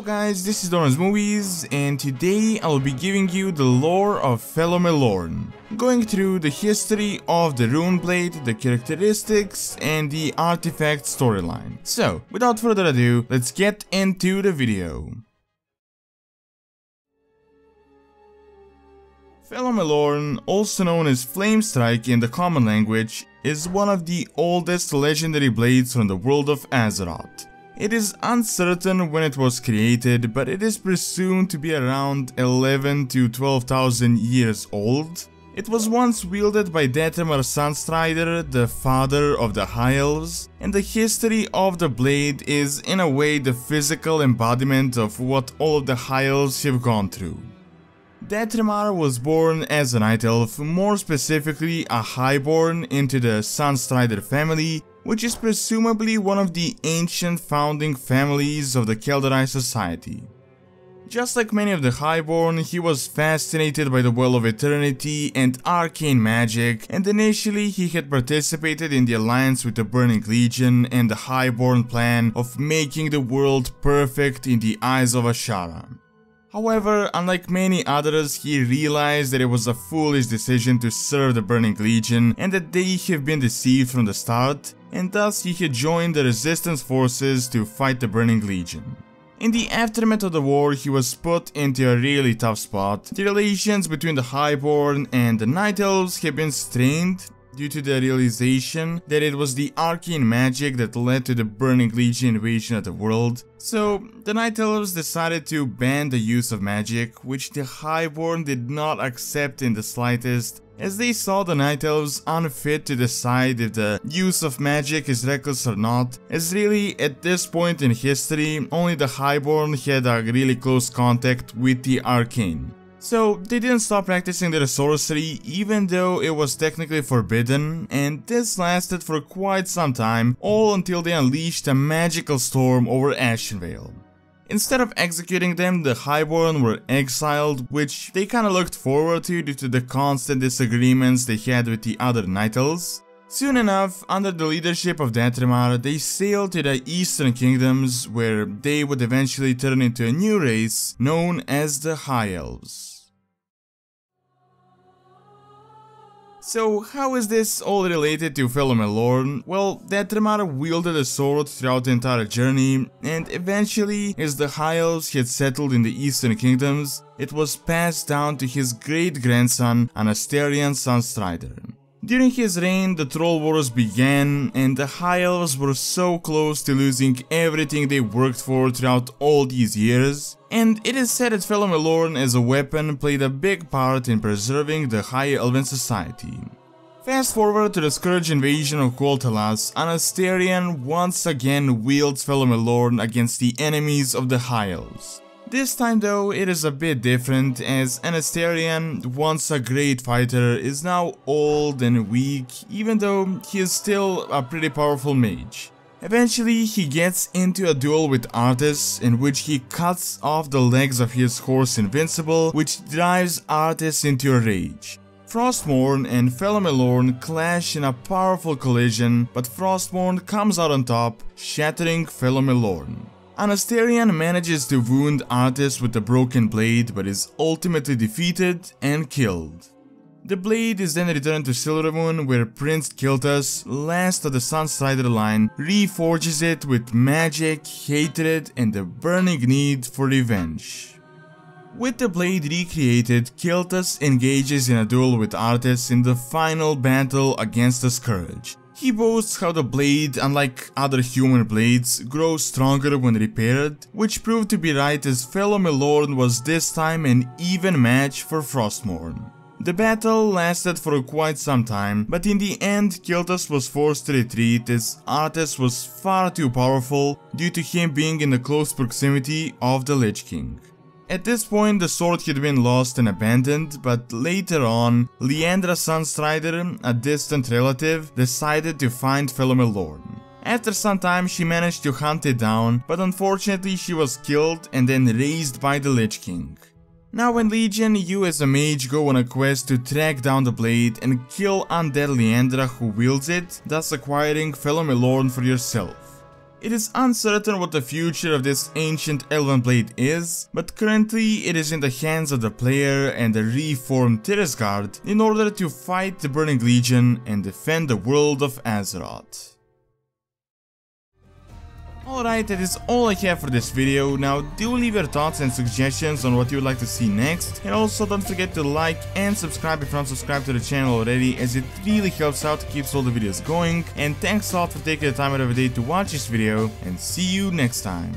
Hello guys, this is Doran's Movies, and today I'll be giving you the lore of Felo'Melorn, going through the history of the Runeblade, the characteristics, and the artifact storyline. So, without further ado, let's get into the video. Felo'Melorn, also known as Flamestrike in the common language, is one of the oldest legendary blades from the world of Azeroth. It is uncertain when it was created, but it is presumed to be around 11 to 12,000 years old. It was once wielded by Dath'Remar Sunstrider, the father of the High Elves, and the history of the blade is in a way the physical embodiment of what all of the High Elves have gone through. Dath'Remar was born as a Night Elf, more specifically a Highborn into the Sunstrider family, which is presumably one of the ancient founding families of the Kael'Thas society. Just like many of the Highborn, he was fascinated by the Well of Eternity and arcane magic, and initially he had participated in the alliance with the Burning Legion and the Highborn plan of making the world perfect in the eyes of Azshara. However, unlike many others, he realized that it was a foolish decision to serve the Burning Legion and that they have been deceived from the start, and thus he had joined the resistance forces to fight the Burning Legion. In the aftermath of the war, he was put into a really tough spot. The relations between the Highborn and the Night Elves have been strained due to the realization that it was the arcane magic that led to the Burning Legion invasion of the world. So, the Night Elves decided to ban the use of magic, which the Highborn did not accept in the slightest, as they saw the Night Elves unfit to decide if the use of magic is reckless or not, as really, at this point in history, only the Highborn had a really close contact with the arcane. So, they didn't stop practicing their sorcery, even though it was technically forbidden, and this lasted for quite some time, all until they unleashed a magical storm over Ashenvale. Instead of executing them, the Highborn were exiled, which they kinda looked forward to due to the constant disagreements they had with the other Night Elves. Soon enough, under the leadership of Dath'Remar, they sailed to the Eastern Kingdoms, where they would eventually turn into a new race known as the High Elves. So, how is this all related to Felo'Melorn? Well, Dath'Remar wielded a sword throughout the entire journey, and eventually, as the High Elves had settled in the Eastern Kingdoms, it was passed down to his great-grandson, Lyandra Sunstrider. During his reign, the Troll Wars began, and the High Elves were so close to losing everything they worked for throughout all these years, and it is said that Felo'Melorn as a weapon played a big part in preserving the High Elven society. Fast forward to the Scourge invasion of Kael'Thas, Lyandra once again wields Felo'Melorn against the enemies of the High Elves. This time though, it is a bit different, as Lyandra, once a great fighter, is now old and weak, even though he is still a pretty powerful mage. Eventually, he gets into a duel with Arthas, in which he cuts off the legs of his horse Invincible, which drives Arthas into a rage. Frostmourne and Felo'Melorn clash in a powerful collision, but Frostmourne comes out on top, shattering Felo'Melorn. Lyandra manages to wound Arthas with the broken blade, but is ultimately defeated and killed. The blade is then returned to Silvermoon, where Prince Kael'Thas, last of the Sunstrider line, reforges it with magic, hatred, and the burning need for revenge. With the blade recreated, Kael'Thas engages in a duel with Arthas in the final battle against the Scourge. He boasts how the blade, unlike other human blades, grows stronger when repaired, which proved to be right, as Felo'Melorn was this time an even match for Frostmourne. The battle lasted for quite some time, but in the end Kael'Thas was forced to retreat, as Arthas was far too powerful due to him being in the close proximity of the Lich King. At this point, the sword had been lost and abandoned, but later on, Lyandra Sunstrider, a distant relative, decided to find Felo'Melorn. After some time, she managed to hunt it down, but unfortunately she was killed and then raised by the Lich King. Now in Legion, you as a mage go on a quest to track down the blade and kill undead Lyandra who wields it, thus acquiring Felo'Melorn for yourself. It is uncertain what the future of this ancient elven blade is, but currently it is in the hands of the player and the reformed Guard in order to fight the Burning Legion and defend the world of Azeroth. Alright, that is all I have for this video. Now do leave your thoughts and suggestions on what you would like to see next, and also don't forget to like and subscribe if you're not subscribed to the channel already, as it really helps out to keep all the videos going. And thanks a lot for taking the time out of the day to watch this video, and see you next time.